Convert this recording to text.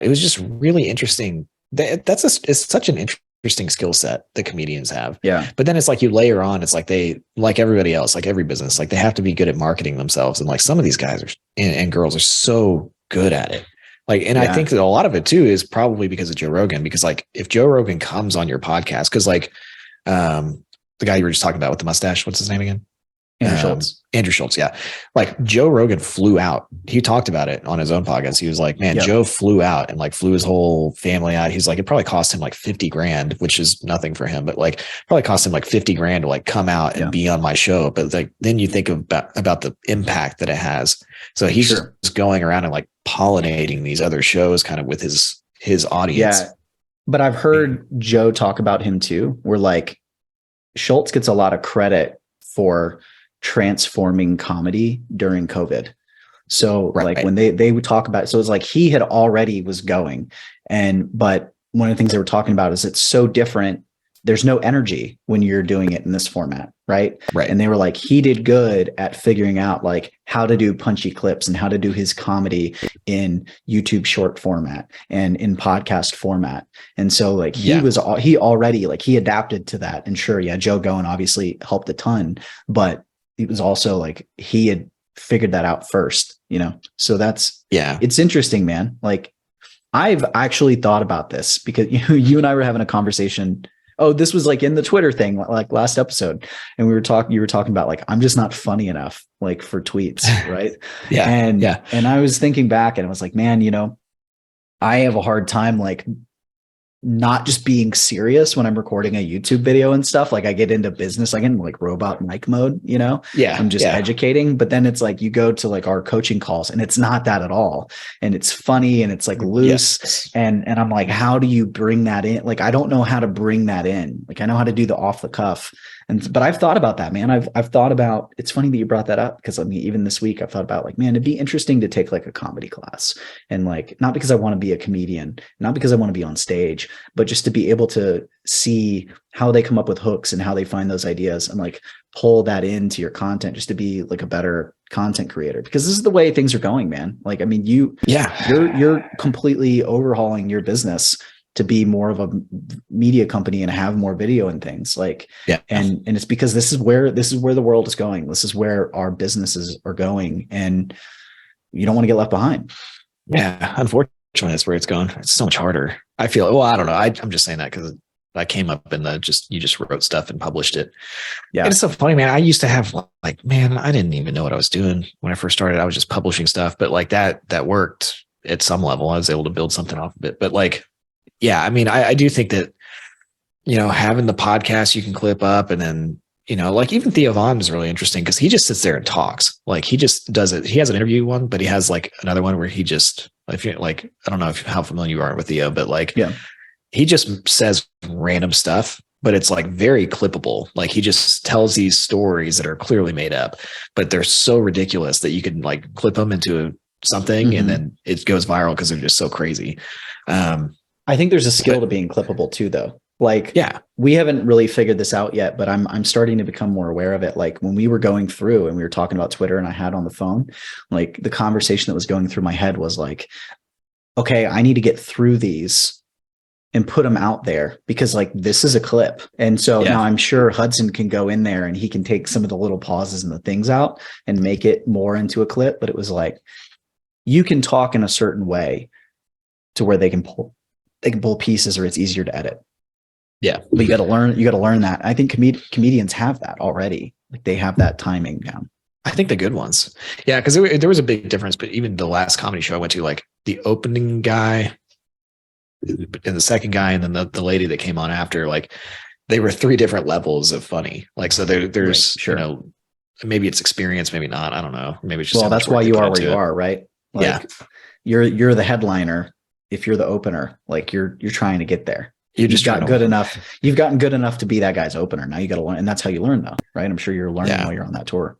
it was just really interesting. It's such an interesting skill set that comedians have. Yeah. But then it's like you layer on, it's like they, like everybody else, like every business, like they have to be good at marketing themselves. And like some of these guys are and girls are so good at it. Like, and I think that a lot of it too is probably because of Joe Rogan, because like if Joe Rogan comes on your podcast, because like the guy you were just talking about with the mustache, what's his name again? Andrew Schultz. Andrew Schultz. Yeah. Like Joe Rogan flew out. He talked about it on his own podcast. He was like, man, Joe flew out and like flew his whole family out. He's like, it probably cost him like 50 grand, which is nothing for him, but like probably cost him like 50 grand to like come out and be on my show. But like, then you think about the impact that it has. So he's just going around and like pollinating these other shows kind of with his audience. Yeah. But I've heard Joe talk about him too, where like Schultz gets a lot of credit for transforming comedy during COVID. So like when they would talk about it, so it's like he had already was going, but one of the things they were talking about is it's so different. There's no energy when you're doing it in this format. Right. And they were like, he did good at figuring out like how to do punchy clips and how to do his comedy in YouTube short format and in podcast format. And so like he already like he adapted to that. And sure, Joe Goen obviously helped a ton, but it was also like he had figured that out first, so that's it's interesting, man. Like I've actually thought about this because you and I were having a conversation. Oh, this was like in the Twitter thing, like last episode. And you were talking about like, I'm just not funny enough, like for tweets. Right. And I was thinking back and I was like, man, I have a hard time, like not just being serious when I'm recording a YouTube video and stuff. Like I get into business, I get into like robot mic mode, I'm just educating, but then it's like, you go to like our coaching calls and it's not that at all. And it's funny and it's like loose. And I'm like, how do you bring that in? Like, I don't know how to bring that in. Like I know how to do the off the cuff. But I've thought about that, man. I've thought about, it's funny that you brought that up because I mean, even this week I've thought about like, man, it'd be interesting to take like a comedy class and like, not because I want to be a comedian, not because I want to be on stage, but just to be able to see how they come up with hooks and how they find those ideas and like pull that into your content just to be like a better content creator, because this is the way things are going, man. Like, I mean, you're completely overhauling your business to be more of a media company and have more video and things like, and it's because this is where the world is going. This is where our businesses are going and you don't want to get left behind. Yeah. Unfortunately, that's where it's going. It's so much harder. I feel, well, I don't know. I'm just saying that because I came up in you just wrote stuff and published it. Yeah. And it's so funny, man. I used to have like, man, I didn't even know what I was doing when I first started. I was just publishing stuff, but like that worked at some level. I was able to build something off of it, but like, yeah, I mean, I do think that, having the podcast you can clip up and then, like even Theo Von is really interesting because he just sits there and talks. Like he just does it. He has an interview one, but he has like another one where he just, if you're like, I don't know how familiar you are with Theo, but like, he just says random stuff, but it's like very clippable. Like he just tells these stories that are clearly made up, but they're so ridiculous that you can like clip them into something and then it goes viral because they're just so crazy. I think there's a skill to being clippable too, though. Like, we haven't really figured this out yet, but I'm starting to become more aware of it. Like when we were going through and we were talking about Twitter and I had on the phone, like the conversation that was going through my head was like, okay, I need to get through these and put them out there because like, this is a clip. And so now I'm sure Hudson can go in there and he can take some of the little pauses and the things out and make it more into a clip. But it was like, you can talk in a certain way to where they can pull pieces or it's easier to edit. Yeah. But you got to learn that. I think comedians have that already. Like they have that timing down. I think the good ones. Yeah. Cause there was a big difference, but even the last comedy show I went to, like the opening guy and the second guy, and then the lady that came on after, like they were three different levels of funny. Like, so there's, maybe it's experience, maybe not. I don't know. Maybe it's just, that's why you are where you are. Right. Like, you're the headliner. If you're the opener, like you're trying to get there. You've gotten good enough to be that guy's opener. Now you got to learn. And that's how you learn though. Right. I'm sure you're learning while you're on that tour.